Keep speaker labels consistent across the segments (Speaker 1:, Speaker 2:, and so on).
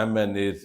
Speaker 1: MNAs,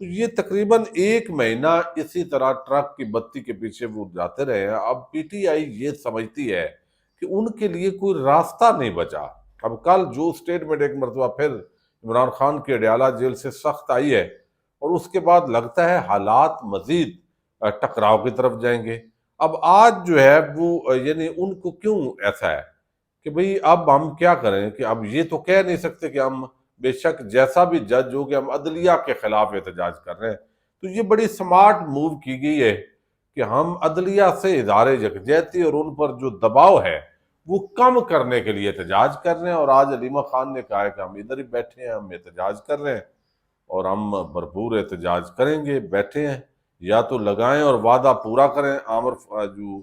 Speaker 1: تو یہ تقریباً 1 مہینہ اسی طرح ٹرک کی بتی کے پیچھے وہ جاتے رہے ہیں۔ اب پی ٹی آئی یہ سمجھتی ہے کہ ان کے لیے کوئی راستہ نہیں بچا۔ اب کل جو سٹیٹمنٹ ایک مرتبہ پھر عمران خان کی اڈیالہ جیل سے سخت آئی ہے، اور اس کے بعد لگتا ہے حالات مزید ٹکراؤ کی طرف جائیں گے۔ اب آج جو ہے وہ یعنی ان کو کیوں ایسا ہے کہ بھئی اب ہم کیا کریں، کہ اب یہ تو کہہ نہیں سکتے کہ ہم بے شک جیسا بھی جج ہو کہ ہم عدلیہ کے خلاف احتجاج کر رہے ہیں۔ تو یہ بڑی سمارٹ موو کی گئی ہے کہ ہم عدلیہ سے اظہار یکجہتی اور ان پر جو دباؤ ہے وہ کم کرنے کے لیے احتجاج کر رہے ہیں۔ اور آج علیمہ خان نے کہا ہے کہ ہم ادھر ہی بیٹھے ہیں، ہم احتجاج کر رہے ہیں اور ہم بھرپور احتجاج کریں گے، بیٹھے ہیں، یا تو لگائیں اور وعدہ پورا کریں عامر جو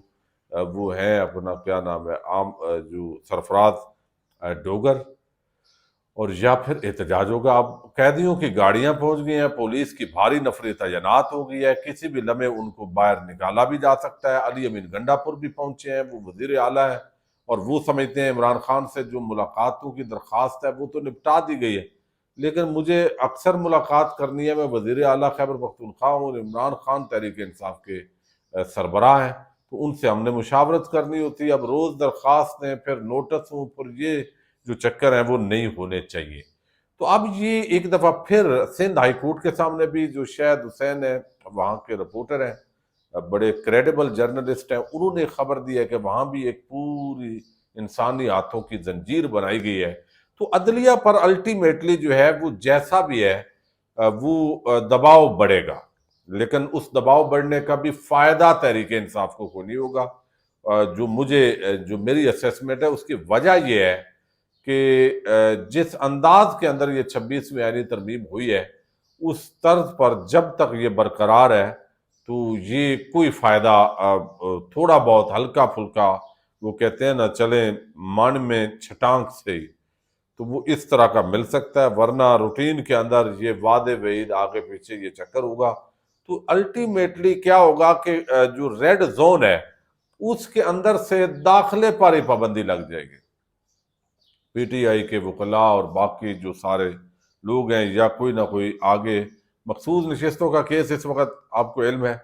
Speaker 1: وہ ہے اپنا کیا نام ہے جو سرفراز ڈوگر، اور یا پھر احتجاج ہوگا۔ اب قیدیوں کی گاڑیاں پہنچ گئی ہیں، پولیس کی بھاری نفری تعینات ہو گئی ہے، کسی بھی لمحے ان کو باہر نکالا بھی جا سکتا ہے۔ علی امین گنڈا پور بھی پہنچے ہیں، وہ وزیر اعلیٰ ہیں اور وہ سمجھتے ہیں عمران خان سے جو ملاقاتوں کی درخواست ہے وہ تو نپٹا دی گئی ہے، لیکن مجھے اکثر ملاقات کرنی ہے، میں وزیر اعلیٰ خیبر پختونخوا ہوں اور عمران خان تحریک انصاف کے سربراہ ہیں، تو ان سے ہم نے مشاورت کرنی ہوتی ہے۔ اب روز درخواستیں، پھر نوٹس ہوں، پھر یہ جو چکر ہیں وہ نہیں ہونے چاہیے۔ تو اب یہ ایک دفعہ پھر سندھ ہائی کورٹ کے سامنے بھی جو شہد حسین ہے، وہاں کے رپورٹر ہیں، بڑے کریڈیبل جرنلسٹ ہیں، انہوں نے خبر دی ہے کہ وہاں بھی ایک پوری انسانی ہاتھوں کی زنجیر بنائی گئی ہے۔ تو عدلیہ پر الٹیمیٹلی جو ہے وہ جیسا بھی ہے وہ دباؤ بڑھے گا، لیکن اس دباؤ بڑھنے کا بھی فائدہ تحریک انصاف کو کوئی نہیں ہوگا۔ جو میری اسیسمنٹ ہے اس کی وجہ یہ ہے کہ جس انداز کے اندر یہ 26ویں آئینی ترمیم ہوئی ہے، اس طرز پر جب تک یہ برقرار ہے تو یہ کوئی فائدہ تھوڑا بہت ہلکا پھلکا، وہ کہتے ہیں نا چلیں مان میں چھٹانک سے ہی، تو وہ اس طرح کا مل سکتا ہے، ورنہ روٹین کے اندر یہ وعدے وعید آگے پیچھے یہ چکر ہوگا۔ تو الٹیمیٹلی کیا ہوگا کہ جو ریڈ زون ہے اس کے اندر سے داخلے پر ہی پابندی لگ جائے گی۔ پی ٹی آئی کے وکلاء اور باقی جو سارے لوگ ہیں، یا کوئی نہ کوئی آگے مخصوص نشستوں کا کیس اس وقت آپ کو علم ہے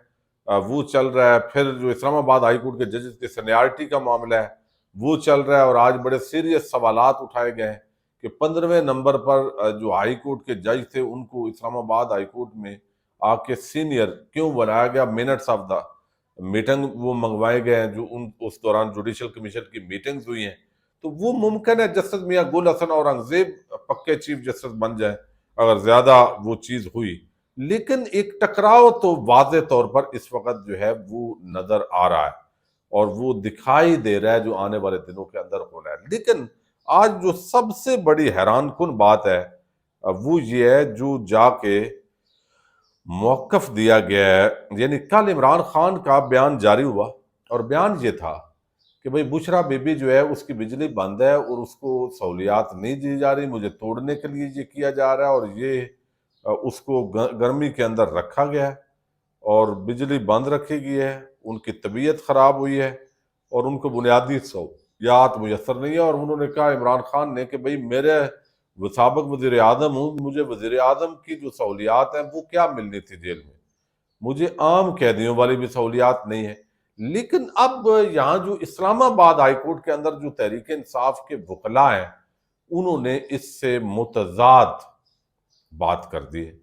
Speaker 1: وہ چل رہا ہے، پھر جو اسلام آباد ہائی کورٹ کے ججز کی سینیارٹی کا معاملہ ہے وہ چل رہا ہے، اور آج بڑے سیریس سوالات اٹھائے گئے ہیں کہ 15ویں نمبر پر جو ہائی کورٹ کے جج تھے ان کو اسلام آباد ہائی کورٹ میں آ کے سینئر کیوں بنایا گیا، منٹس آف دا میٹنگ وہ منگوائے گئے ہیں جو اس دوران جوڈیشل کمیشن کی میٹنگز ہوئی ہیں۔ تو وہ ممکن ہے جسٹس میاں گل حسن اور اورنگزیب پکے چیف جسٹس بن جائیں اگر زیادہ وہ چیز ہوئی، لیکن ایک ٹکراؤ تو واضح طور پر اس وقت جو ہے وہ نظر آ رہا ہے اور وہ دکھائی دے رہا ہے جو آنے والے دنوں کے اندر ہونا ہے۔ لیکن آج جو سب سے بڑی حیران کن بات ہے وہ یہ ہے جو جا کے موقف دیا گیا ہے، یعنی کل عمران خان کا بیان جاری ہوا اور بیان یہ تھا کہ بھئی بشرا بی بی جو ہے اس کی بجلی بند ہے اور اس کو سہولیات نہیں دی جا رہی، مجھے توڑنے کے لیے یہ کیا جا رہا ہے، اور یہ اس کو گرمی کے اندر رکھا گیا ہے اور بجلی بند رکھی گئی ہے، ان کی طبیعت خراب ہوئی ہے اور ان کو بنیادی سہولیات میسر نہیں ہے۔ اور انہوں نے کہا عمران خان نے کہ بھئی میرے سابق وزیر اعظم ہوں، مجھے وزیر اعظم کی جو سہولیات ہیں وہ کیا ملنی تھی جیل میں، مجھے عام قیدیوں والی بھی سہولیات نہیں ہے۔ لیکن اب یہاں جو اسلام آباد ہائی کورٹ کے اندر جو تحریک انصاف کے وکلاء ہیں انہوں نے اس سے متضاد بات کر دی ہے۔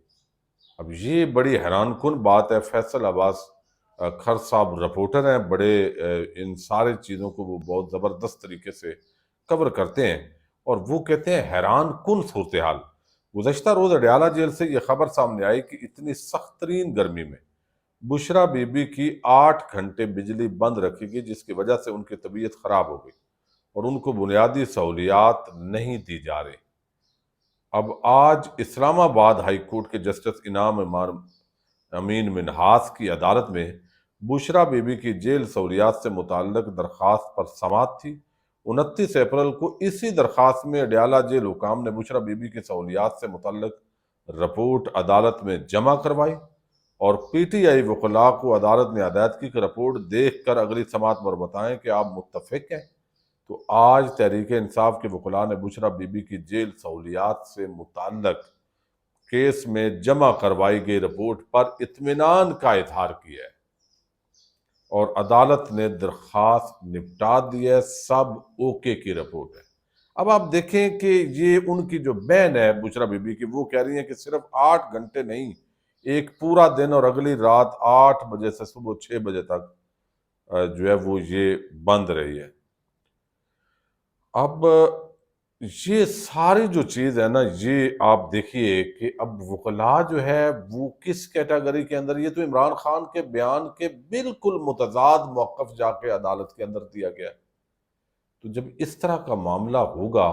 Speaker 1: اب یہ بڑی حیران کن بات ہے۔ فیصل عباس کھر صاحب رپورٹر ہیں، بڑے ان سارے چیزوں کو وہ بہت زبردست طریقے سے کور کرتے ہیں، اور وہ کہتے ہیں حیران کن صورتحال۔ گزشتہ روز اڈیالہ جیل سے یہ خبر سامنے آئی کہ اتنی سخت ترین گرمی میں بشرا بی بی کی 8 گھنٹے بجلی بند رکھی گئی، جس کی وجہ سے ان کی طبیعت خراب ہو گئی اور ان کو بنیادی سہولیات نہیں دی جا رہی۔ اب آج اسلام آباد ہائی کورٹ کے جسٹس انعام امین منہاس کی عدالت میں بشرا بی بی کی جیل سہولیات سے متعلق درخواست پر سماعت تھی۔ 29 اپریل کو اسی درخواست میں اڈیالہ جیل حکام نے بشرا بی بی کی سہولیات سے متعلق رپورٹ عدالت میں جمع کروائی، اور پی ٹی آئی وکلاء کو عدالت نے ہدایت کی کہ رپورٹ دیکھ کر اگلی سماعت پر بتائیں کہ آپ متفق ہیں۔ تو آج تحریک انصاف کے وکلاء نے بشرا بی بی کی جیل سہولیات سے متعلق کیس میں جمع کروائی گئی رپورٹ پر اطمینان کا اظہار کیا ہے اور عدالت نے درخواست نپٹا دی ہے، سب اوکے کی رپورٹ ہے۔ اب آپ دیکھیں کہ یہ ان کی جو بہن ہے بشرا بی بی کی، وہ کہہ رہی ہیں کہ صرف 8 گھنٹے نہیں، ایک پورا دن اور اگلی رات 8 بجے سے صبح 6 بجے تک جو ہے وہ یہ بند رہی ہے۔ اب یہ ساری جو چیز ہے نا، یہ آپ دیکھیے کہ اب وکلاء جو ہے وہ کس کیٹیگری کے اندر، یہ تو عمران خان کے بیان کے بالکل متضاد موقف جا کے عدالت کے اندر دیا گیا ہے۔ تو جب اس طرح کا معاملہ ہوگا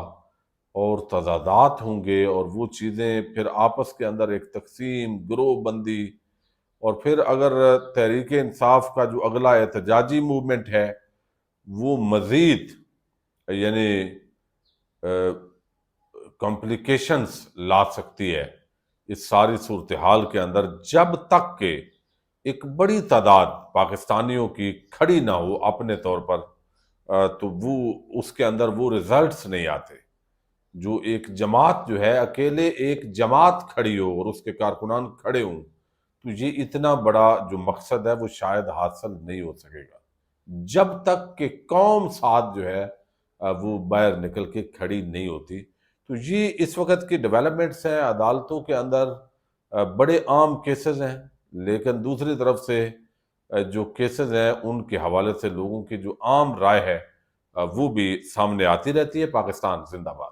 Speaker 1: اور تضادات ہوں گے اور وہ چیزیں پھر آپس کے اندر ایک تقسیم، گروہ بندی، اور پھر اگر تحریک انصاف کا جو اگلا احتجاجی موومنٹ ہے وہ مزید یعنی کمپلیکیشنز لا سکتی ہے اس ساری صورتحال کے اندر، جب تک کہ ایک بڑی تعداد پاکستانیوں کی کھڑی نہ ہو اپنے طور پر، تو وہ اس کے اندر وہ ریزلٹس نہیں آتے۔ جو ایک جماعت جو ہے، اکیلے ایک جماعت کھڑی ہو اور اس کے کارکنان کھڑے ہوں، تو یہ اتنا بڑا جو مقصد ہے وہ شاید حاصل نہیں ہو سکے گا جب تک کہ قوم ساتھ جو ہے وہ باہر نکل کے کھڑی نہیں ہوتی۔ تو یہ اس وقت کی ڈیولپمنٹس ہیں عدالتوں کے اندر، بڑے عام کیسز ہیں، لیکن دوسری طرف سے جو کیسز ہیں ان کے حوالے سے لوگوں کی جو عام رائے ہے وہ بھی سامنے آتی رہتی ہے۔ پاکستان زندہ باد۔